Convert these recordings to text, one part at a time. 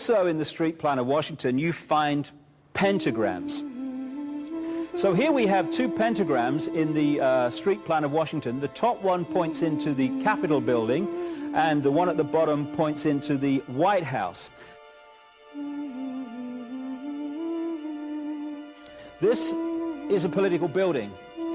Also in the street plan of Washington, you find pentagrams. So here we have two pentagrams in the street plan of Washington. The top one points into the Capitol building, and the one at the bottom points into the White House. This is a political building,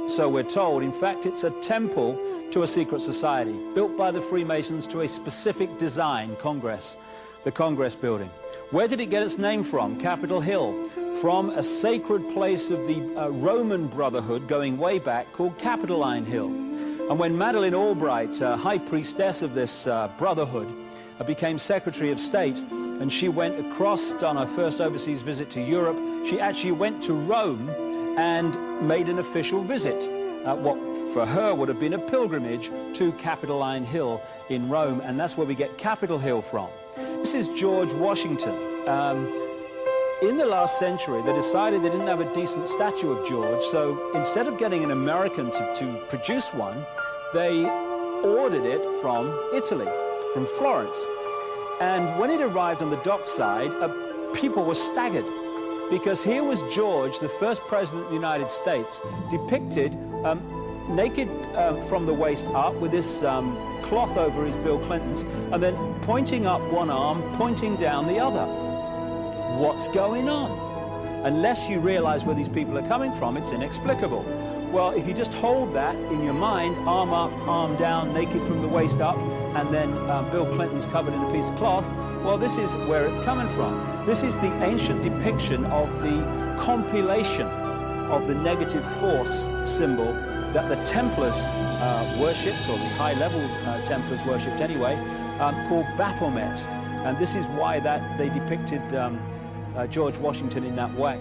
so we're told. In fact, it's a temple to a secret society, built by the Freemasons to a specific design, Congress, the Congress building. Where did it get its name from? Capitol Hill, from a sacred place of the Roman Brotherhood going way back called Capitoline Hill. And when Madeleine Albright, high priestess of this brotherhood, became Secretary of State, and she went across on her first overseas visit to Europe, she actually went to Rome and made an official visit, what for her would have been a pilgrimage to Capitoline Hill in Rome, and that's where we get Capitol Hill from. This is George Washington. In the last century, they decided they didn't have a decent statue of George, so instead of getting an American to produce one, they ordered it from Italy, from Florence. And when it arrived on the dockside, people were staggered, because here was George, the first president of the United States, depicted naked from the waist up with this cloth over his Bill Clinton's, and then pointing up one arm, pointing down the other. What's going on? Unless you realize where these people are coming from, it's inexplicable. Well, if you just hold that in your mind, arm up, arm down, naked from the waist up, and then Bill Clinton's covered in a piece of cloth, well, this is where it's coming from. This is the ancient depiction of the compilation of the negative force symbol that the Templars worshipped, or the high-level Templars worshipped anyway, called Baphomet. And this is why that they depicted George Washington in that way.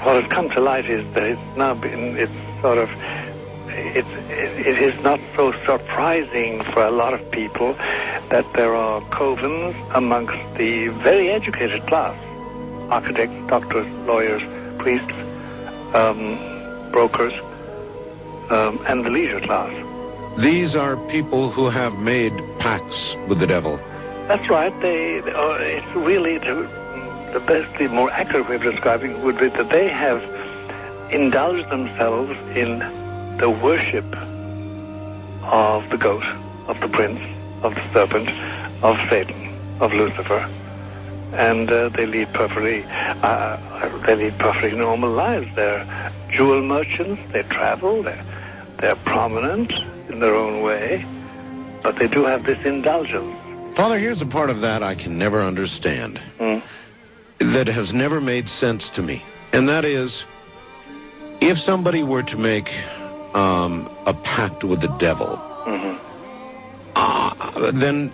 What has come to light is that it is not so surprising for a lot of people that there are covens amongst the very educated class, architects, doctors, lawyers, priests, brokers, and the leisure class. These are people who have made pacts with the devil. That's right. It's really the best, the more accurate way of describing it would be that they have indulged themselves in the worship of the goat, of the prince, of the serpent, of Satan, of Lucifer, and they lead perfectly normal lives. They're jewel merchants. They travel. They're prominent in their own way, but they do have this indulgence. Father, here's a part of that I can never understand. That has never made sense to me, and that is, if somebody were to make a pact with the devil, then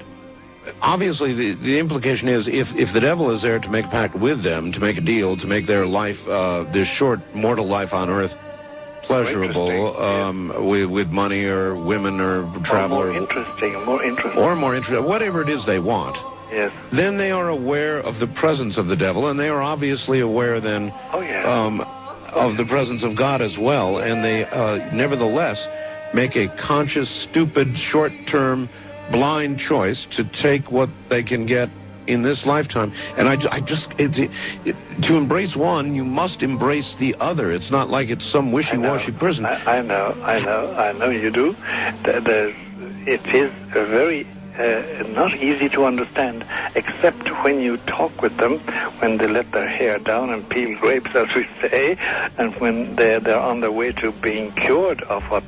obviously the implication is if the devil is there to make a pact with them, to make a deal, to make their life, this short mortal life on earth, pleasurable, with money or women or travel, or more interesting, whatever it is they want. Yes. Then they are aware of the presence of the devil, and they are obviously aware then of the presence of God as well, and they nevertheless make a conscious, stupid, short-term, blind choice to take what they can get in this lifetime. And to embrace one, you must embrace the other. It's not like it's some wishy-washy person. I know you do. It is a very not easy to understand, except when you talk with them, when they let their hair down and peel grapes, as we say, and when they're on their way to being cured of what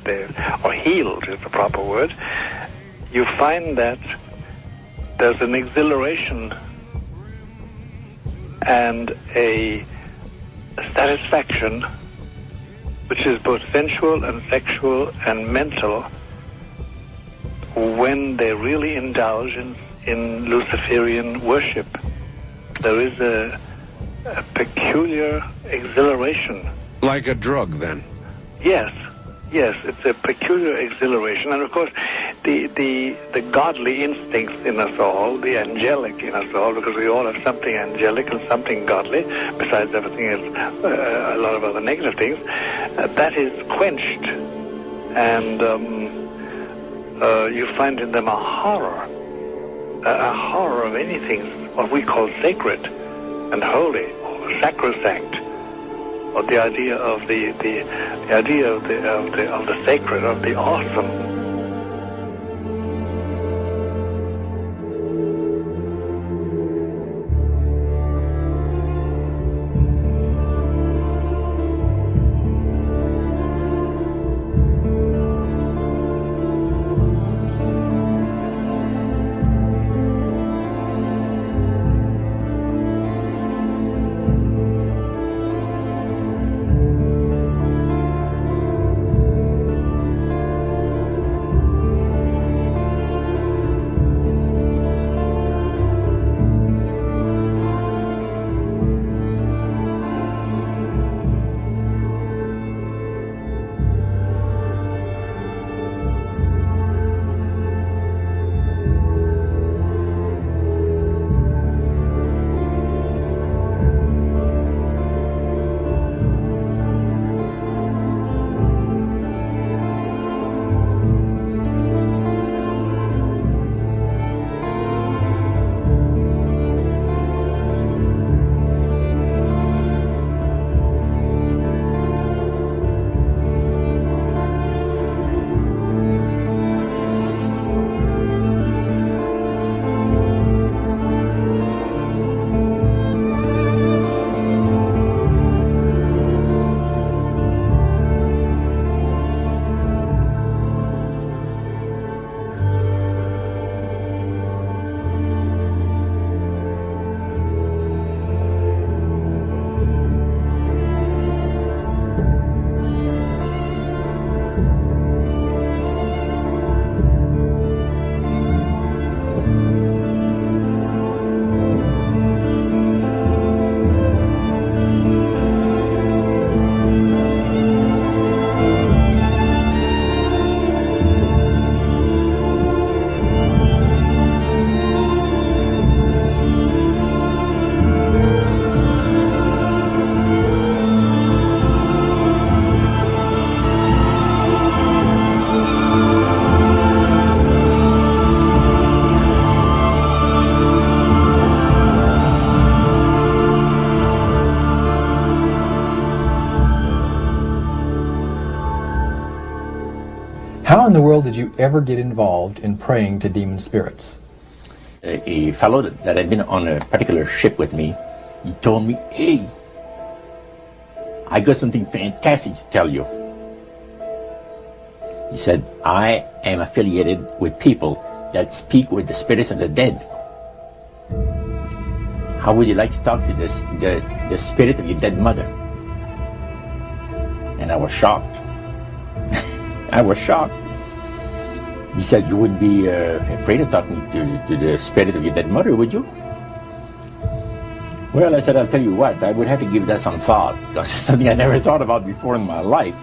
or healed is the proper word. You find that there's an exhilaration and a satisfaction which is both sensual and sexual and mental when they really indulge in Luciferian worship. There is a peculiar exhilaration. Like a drug, then? Yes, it's a peculiar exhilaration. And of course, the godly instincts in us all, the angelic in us all, because we all have something angelic and something godly, besides everything else, a lot of other negative things, that is quenched. And you find in them a horror of anything, what we call sacred and holy, or sacrosanct, or the idea of the idea of the sacred, of the awesome. How in the world did you ever get involved in praying to demon spirits? A fellow that had been on a particular ship with me, he told me, "Hey, I got something fantastic to tell you." He said, "I am affiliated with people that speak with the spirits of the dead. How would you like to talk to the spirit of your dead mother?" And I was shocked. I was shocked. He said, "You wouldn't be afraid of talking to the spirit of your dead mother, would you?" Well, I said, "I'll tell you what, I would have to give that some thought, because it's something I never thought about before in my life."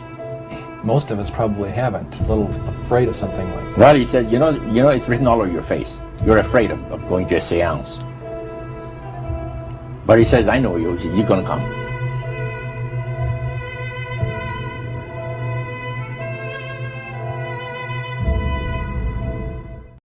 Most of us probably haven't. A little afraid of something like that. Well, he says, you know, it's written all over your face. You're afraid of going to a seance. But he says, "I know you." He says, "You're going to come."